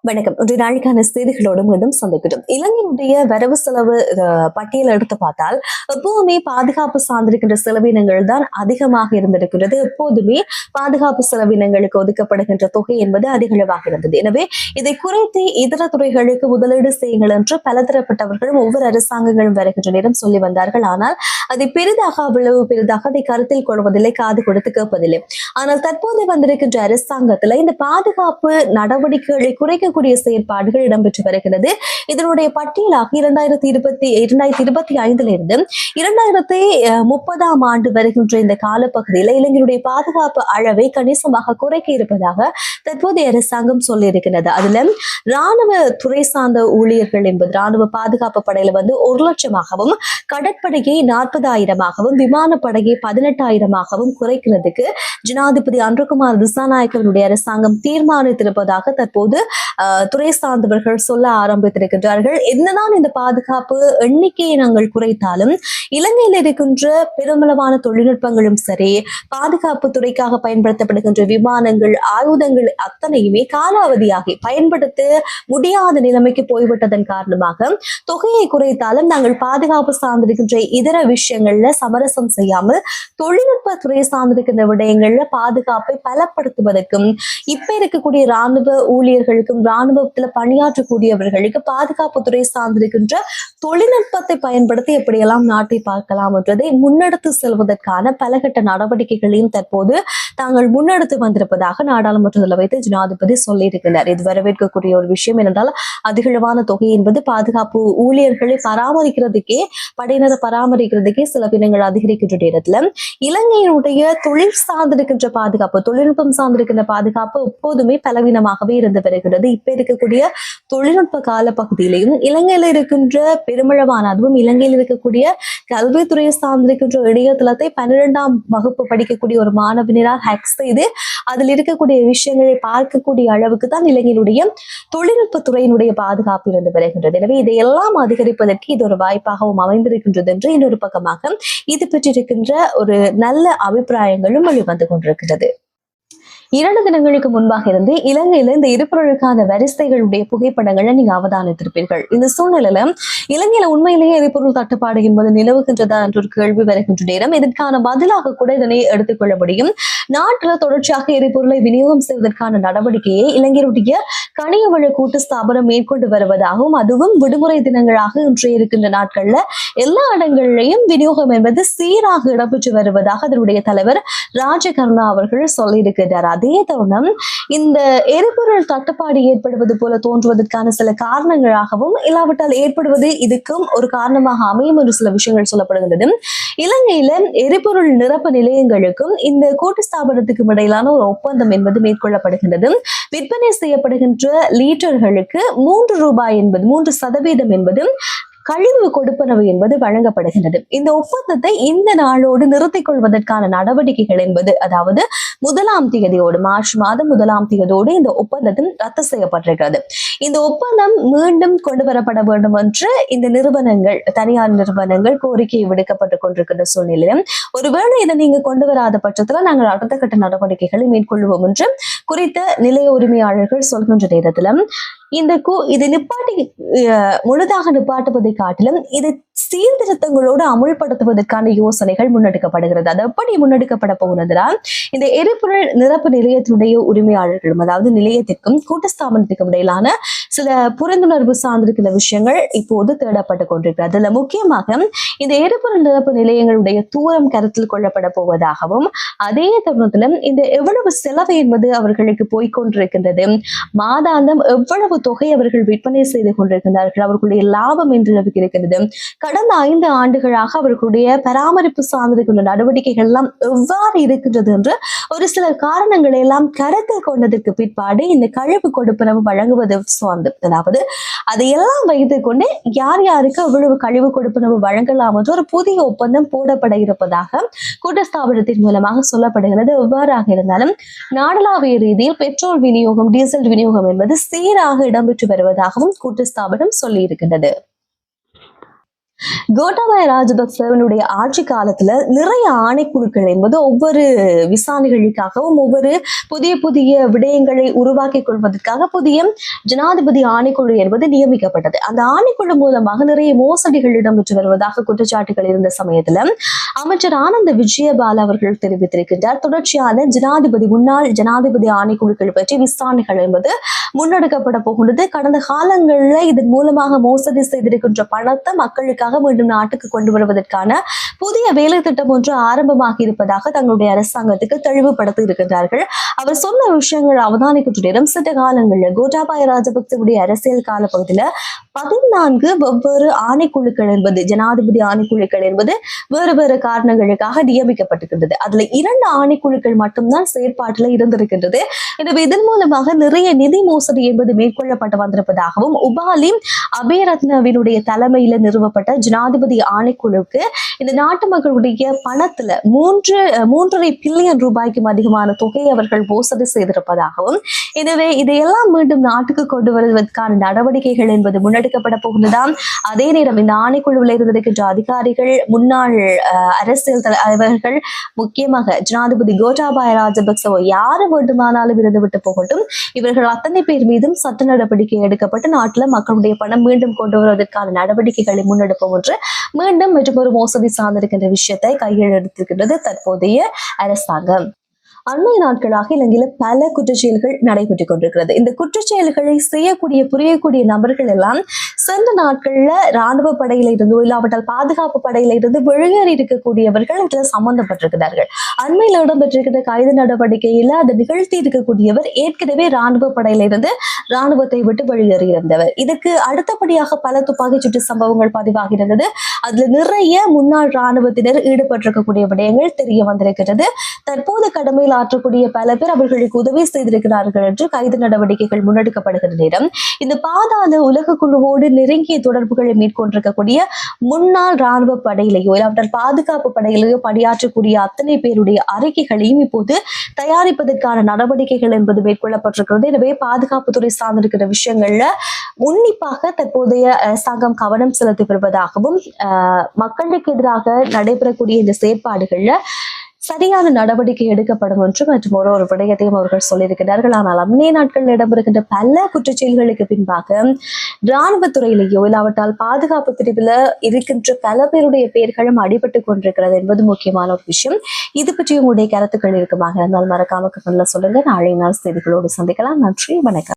வணக்கம். ஒரு நாளைக்கான செய்திகளோடு மீண்டும் சந்திக்கிறோம். இலங்கையினுடைய வரவு செலவு பட்டியல் எடுத்து பார்த்தால் எப்போதுமே பாதுகாப்பு சார்ந்திருக்கின்ற செலவினங்கள் தான் அதிகமாக இருந்திருக்கிறது. எப்போதுமே பாதுகாப்பு செலவினங்களுக்கு ஒதுக்கப்படுகின்ற தொகை என்பது அதிகளவாக இருந்தது. எனவே இதை குறைத்து இதர துறைகளுக்கு முதலீடு செய்யுங்கள் என்று பலதரப்பட்டவர்களும் ஒவ்வொரு அரசாங்கங்களும் வருகின்ற நேரம் சொல்லி வந்தார்கள். ஆனால் அதை பெரிதாக அவ்வளவு பெரிதாக அதை கருத்தில் கொள்வதில்லை, காது கொடுத்து கேட்பதில்லை. ஆனால் தற்போது வந்திருக்கின்ற அரசாங்கத்துல இந்த பாதுகாப்பு நடவடிக்கைகளை குறைக்கக்கூடிய செயற்பாடுகள் இடம்பெற்று வருகிறது. இதனுடைய பட்டியலாக 2025 இருந்து 2030 வருகின்ற இந்த காலப்பகுதியில் இலங்கையுடைய பாதுகாப்பு அளவை கணிசமாக குறைக்க இருப்பதாக தற்போதைய அரசாங்கம் சொல்லியிருக்கிறது. அதுல ராணுவ துறை சார்ந்த ஊழியர்கள் என்பது ராணுவ பாதுகாப்பு படையில 1,00,000ஆகவும், கடற்படையை 40,000ஆகவும், விமானப்படையை 18,000ஆகவும் குறைக்கிறதுக்கு ஜனாதிபதி அன்ருகுமார் திசாநாயக்கனுடைய அரசாங்கம் தீர்மானித்திருப்பதாக தற்போது துறை சார்ந்தவர்கள் சொல்ல ஆரம்பித்திருக்கின்றார்கள். என்னதான் இந்த பாதுகாப்பு எண்ணிக்கையை நாங்கள் குறைத்தாலும் இலங்கையில் இருக்கின்ற பெருமளவான தொழில்நுட்பங்களும் சரி, பாதுகாப்பு துறைக்காக பயன்படுத்தப்படுகின்ற விமானங்கள், ஆயுதங்கள் அத்தனையுமே காலாவதியாகி பயன்படுத்த முடியாத நிலைமைக்கு போய்விட்டதன் காரணமாக தொகையை குறைத்தாலும் நாங்கள் பாதுகாப்பு சார்ந்திருக்கின்ற இதர விஷயங்கள்ல சமரசம் செய்யாமல் தொழில்நுட்ப துறை சார்ந்திருக்கின்ற விடயங்கள்ல பாதுகாப்பை பலப்படுத்துவதற்கும் இப்ப இருக்கக்கூடிய ராணுவ ஊழியர்களுக்கும் ராணுவத்துல பணியாற்றக்கூடியவர்களுக்கு பாதுகாப்பு துறை சார்ந்திருக்கின்ற தொழில்நுட்பத்தை பயன்படுத்தி எப்படியெல்லாம் நாட்டை பார்க்கலாம் என்றதை முன்னெடுத்து செல்வதற்கான பலகட்ட நடவடிக்கைகளையும் தற்போது தாங்கள் முன்னெடுத்து வந்திருப்பதாக நாடாளுமன்றத்தில் வைத்து ஜனாதிபதி சொல்லியிருக்கிறார். இது வரவேற்கக்கூடிய ஒரு விஷயம். என்றால் அதிகளவான தொகை என்பது பாதுகாப்பு ஊழியர்களை பராமரிக்கிறதுக்கே, படையினரை பராமரிக்கிறதுக்கே செலவினங்கள் அதிகரிக்கின்ற நேரத்துல இலங்கையினுடைய தொழில் சார்ந்திருக்கின்ற பாதுகாப்பு, தொழில்நுட்பம் சார்ந்திருக்கின்ற பாதுகாப்பு எப்போதுமே பலவீனமாகவே இருந்து வருகிறது. இப்ப இருக்கக்கூடிய தொழில்நுட்ப கால பகுதியிலையும் இலங்கையில இருக்கின்ற பெருமளவான, அதுவும் இலங்கையில் இருக்கக்கூடிய கல்வித்துறையை சார்ந்திருக்கின்ற இணையதளத்தை 12ஆம் வகுப்பு படிக்கக்கூடிய ஒரு மாணவனால் ஹேக் செய்து அதில் இருக்கக்கூடிய விஷயங்களை பார்க்கக்கூடிய அளவுக்கு தான் இலங்கையினுடைய தொழில்நுட்ப துறையினுடைய பாதுகாப்பு இருந்து வருகின்றது. எனவே இதையெல்லாம் அதிகரிப்பதற்கு இது ஒரு வாய்ப்பாகவும் அமைந்திருக்கின்றது என்று இன்னொரு பக்கமாக இது பெற்றிருக்கின்ற ஒரு நல்ல அபிப்பிராயங்களும் வெளிவந்து கொண்டிருக்கிறது. 2 தினங்களுக்கு முன்பாக இருந்து இலங்கையில இந்த எரிபொருளுக்கான வரிசைகளுடைய புகைப்படங்களை நீங்க அவதானித்திருப்பீர்கள். இந்த சூழ்நிலையில இலங்கையில உண்மையிலேயே எரிபொருள் தட்டுப்பாடு என்பது நிலவுகின்றதா என்ற ஒரு கேள்வி வருகின்ற நேரம் இதற்கான பதிலாக கூட இதனை எடுத்துக்கொள்ள முடியும். நாட்டுல தொடர்ச்சியாக எரிபொருளை விநியோகம் செய்வதற்கான நடவடிக்கையை இலங்கையுடைய கனியவள கூட்டு ஸ்தாபனம் மேற்கொண்டு வருவதாகவும், அதுவும் விடுமுறை தினங்களாக இன்றைய இருக்கின்ற நாட்கள்ல எல்லா இடங்களிலையும் விநியோகம் என்பது சீராக இடம்பெற்று வருவதாக அதனுடைய தலைவர் ராஜகர்ணா அவர்கள் சொல்லியிருக்கிறார். அதே தருணம் இந்த எரிபொருள் தட்டுப்பாடு ஏற்படுவது போல தோன்றுவதற்கான சில காரணங்களாகவும், இல்லாவிட்டால் ஏற்படுவது இதுக்கும் ஒரு காரணமாக அமையும் என்று சில விஷயங்கள் சொல்லப்படுகிறது. இலங்கையில எரிபொருள் நிரப்பு நிலையங்களுக்கும் இந்த கூட்டு ஸ்தாபனத்துக்கும் இடையிலான ஒரு ஒப்பந்தம் என்பது மேற்கொள்ளப்படுகின்றது. விற்பனை செய்யப்படுகின்ற லீட்டர்களுக்கு 3 ரூபாய் என்பது 3% என்பது கழிவு கொடுப்பனவு என்பது வழங்கப்படுகின்றது. இந்த ஒப்பந்தத்தை இந்த நாளோடு நிறுத்திக் கொள்வதற்கான நடவடிக்கைகள் என்பது, அதாவது 1ஆம் தேதியோடு, மார்ச் மாதம் 1ஆம் தேதியோடு இந்த ஒப்பந்தம் ரத்து செய்யப்பட்டிருக்கிறது. இந்த ஒப்பந்தம் மீண்டும் கொண்டு வரப்பட வேண்டும் என்று இந்த நிறுவனங்கள், தனியார் நிறுவனங்கள் கோரிக்கை விடுக்கப்பட்டுக் கொண்டிருக்கின்ற சூழ்நிலையில், ஒருவேளை இதை நீங்க கொண்டு வராத பட்சத்துல நாங்கள் அடுத்த கட்ட நடவடிக்கைகளை மேற்கொள்வோம் என்று குறித்த நிலைய உரிமையாளர்கள் சொல்கின்ற நேரத்துல இதை நிப்பாட்டி முழுதாக நிப்பாட்டுவதை காட்டிலும் இதை சீர்திருத்தங்களோடு அமுல்படுத்துவதற்கான யோசனைகள் முன்னெடுக்கப்படுகிறது. அது எப்படி முன்னெடுக்கப்பட போகிறதுனால், இந்த எரிபொருள் நிரப்பு நிலையத்தினுடைய உரிமையாளர்களும், அதாவது நிலையத்திற்கும் கூட்டு ஸ்தாபனத்திற்கும் இடையிலான சில புரிந்துணர்வு சார்ந்திருக்கிற விஷயங்கள் இப்போது தேடப்பட்டு கொண்டிருக்கிறது. அதுல முக்கியமாக இந்த எரிபொருள் நிரப்பு நிலையங்களுடைய தூரம் கருத்தில் கொள்ளப்பட போவதாகவும், அதே தருணத்திலும் இந்த எவ்வளவு செலவு என்பது அவர்களுக்கு போய்கொண்டிருக்கின்றது, மாதாந்தம் எவ்வளவு தொகை அவர்கள் விற்பனை செய்து கொண்டிருக்கிறார்கள், அவர்களுடைய லாபம் என்று இருக்கிறது, கடந்த 5 ஆண்டுகளாக அவர்களுடைய பராமரிப்பு சார்ந்திருக்கின்ற நடவடிக்கைகள் எல்லாம் எவ்வாறு இருக்கின்றது என்று ஒரு சில காரணங்களை எல்லாம் கருத்தில் கொண்டதற்கு பிற்பாடு இந்த கழிவு கொடுப்பனவு வழங்குவது சார்ந்து, அதாவது அதையெல்லாம் வைத்துக் கொண்டு யார் யாருக்கு எவ்வளவு கழிவு கொடுப்பனவு வழங்கலாம் என்று ஒரு புதிய ஒப்பந்தம் போடப்பட இருப்பதாக கூட்டஸ்தாபனத்தின் மூலமாக சொல்லப்படுகிறது. எவ்வாறாக இருந்தாலும் நாடளாவிய ரீதியில் பெட்ரோல் விநியோகம், டீசல் விநியோகம் என்பது சீராக இடம்பெற்று வருவதாகவும் கூட்டு ஸ்தாபனம் சொல்லி இருக்கின்றது. கோட்டாபய ராஜபக்சவனுடைய ஆட்சி காலத்துல நிறைய ஆணைக்குழுக்கள் என்பது ஒவ்வொரு விசாரணைகளுக்காகவும் ஒவ்வொரு புதிய புதிய விடயங்களை உருவாக்கி கொள்வதற்காக புதிய ஜனாதிபதி ஆணைக்குழு என்பது நியமிக்கப்பட்டது. அந்த ஆணைக்குழு மூலமாக நிறைய மோசடிகள் இடம்பெற்று வருவதாக குற்றச்சாட்டுகள் இருந்த சமயத்துல அமைச்சர் ஆனந்த விஜயபால அவர்கள் தெரிவித்திருக்கின்றார். தொடர்ச்சியான முன்னாள் ஜனாதிபதி ஆணைக்குழுக்கள் பற்றி விசாரணைகள் என்பது முன்னெடுக்கப்பட போகின்றது. கடந்த காலங்களில் இதன் மூலமாக மோசடி செய்திருக்கின்ற பணத்தை மக்களுக்காக மீண்டும் நாட்டுக்கு கொண்டு வருவதற்கான புதிய வேலை திட்டம் ஒன்று ஆரம்பமாகி இருப்பதாக தங்களுடைய அரசாங்கத்துக்கு தெளிவுபடுத்தி இருக்கின்றார்கள். அவர் சொன்ன விஷயங்கள் அவதானிக்கின்ற நேரம் சில காலங்களில் கோட்டாபாய ராஜபக்சவுடைய அரசியல் கால பகுதியில 14 வெவ்வேறு ஆணைக்குழுக்கள் என்பது ஜனாதிபதி ஆணைக்குழுக்கள் என்பது வேறு வேறு காரணங்களுக்காக நியமிக்கப்பட்டிருக்கின்றது. அதுல 2 ஆணைக்குழுக்கள் மட்டும்தான் செயற்பாட்டில் இருந்திருக்கின்றது. எனவே இதன் மூலமாக நிறைய நிதி மோசடி என்பது மேற்கொள்ளப்பட்டு வந்திருப்பதாகவும் உபாலி அபேரத்னவினுடைய தலைமையில நிறுவப்பட்ட ஜனாதிபதி ஆணைக்குழுவுக்கு இந்த நாட்டு மக்களுடைய பணத்துல 3.5 பில்லியன் ரூபாய்க்கும் அதிகமான தொகையை அவர்கள் மோசடி செய்திருப்பதாகவும், எனவே இதையெல்லாம் மீண்டும் நாட்டுக்கு கொண்டு வருவதற்கான நடவடிக்கைகள் என்பது முன்னெடுக்கப்பட போகிறதாம். அதே நேரம் இந்த ஆணைக்குழுவில் இருந்திருக்கின்ற அதிகாரிகள், முன்னாள் அரசியல் தலைவர்கள், முக்கியமாக ஜனாதிபதி கோட்டாபாய ராஜபக்சவோ யாரு வேண்டுமானாலும் இருந்துவிட்டு போகட்டும், இவர்கள் அத்தனை பேர் மீதும் சட்ட நடவடிக்கை எடுக்கப்பட்டு நாட்டில் மக்களுடைய பணம் மீண்டும் கொண்டு வருவதற்கான நடவடிக்கைகளை முன்னெடுப்போம் என்று மீண்டும் மற்றொரு மோசடி சார்ந்திருக்கின்ற விஷயத்தை கையில் எடுத்திருக்கின்றது தற்போதைய அரசாங்கம். அண்மை நாட்களாக இலங்கையில பல குற்றச்செயல்கள் நடைபெற்றுக் கொண்டிருக்கிறது. இந்த குற்றச்செயல்களை புரியக்கூடிய நபர்கள் எல்லாம் சென்ற நாட்கள்ல ராணுவ படையில இருந்தோ இல்லாவிட்டால் பாதுகாப்பு படையில இருந்து வெளியேறி இருக்கக்கூடியவர்கள் இதுல சம்பந்தப்பட்டிருக்கிறார்கள். அண்மையில் இடம்பெற்றிருக்கிற கைது நடவடிக்கையில அதை நிகழ்த்தி இருக்கக்கூடியவர் ஏற்கனவே ராணுவ படையில இருந்து ராணுவத்தை விட்டு வெளியேறி இருந்தவர். இதுக்கு அடுத்தபடியாக பல துப்பாக்கி சூட்டு சம்பவங்கள் பதிவாகி இருந்தது. அதுல நிறைய முன்னாள் ராணுவத்தினர் ஈடுபட்டிருக்கக்கூடிய விடயங்கள் தெரிய வந்திருக்கிறது. தற்போது கடமையில் ஆற்றக்கூடிய பல பேர் அவர்களுக்கு உதவி செய்திருக்கிறார்கள் என்று கைது நடவடிக்கைகள் முன்னெடுக்கப்படுகிற நேரம் இந்த பாதாள உலக குழுவோடு நெருங்கிய தொடர்புகளை மேற்கொண்டிருக்கக்கூடிய முன்னாள் ராணுவ படையிலேயோ இல்லாவிட்டால் பாதுகாப்பு படையிலேயோ பணியாற்றக்கூடிய அத்தனை பேருடைய அறிக்கைகளையும் இப்போது தயாரிப்பதற்கான நடவடிக்கைகள் என்பது மேற்கொள்ளப்பட்டிருக்கிறது. எனவே பாதுகாப்புத்துறை சார்ந்திருக்கிற விஷயங்கள்ல உன்னிப்பாக தற்போதைய அரசாங்கம் கவனம் செலுத்தி வருவதாகவும் மக்களுக்கு எதிராக நடைபெறக்கூடிய இந்த செயற்பாடுகள்ல சரியான நடவடிக்கை எடுக்கப்படும் என்று மற்றும் ஒரு விடயத்தையும் அவர்கள் சொல்லியிருக்கிறார்கள். ஆனால் அன்னைய நாட்களில் இடம்பெறுகின்ற பல குற்றச்செயல்களுக்கு பின்பாக இராணுவத்துறையிலேயோ இல்லாவிட்டால் பாதுகாப்பு பிரிவில் இருக்கின்ற பல பேருடைய பெயர்களும் அடிபட்டுக் கொண்டிருக்கிறது என்பது முக்கியமான ஒரு விஷயம். இது பற்றி உங்களுடைய கருத்துக்கள் இருக்குமாக இருந்தால் மறக்காம சொல்லுங்க. நாளை நாள் செய்திகளோடு சந்திக்கலாம். நன்றி, வணக்கம்.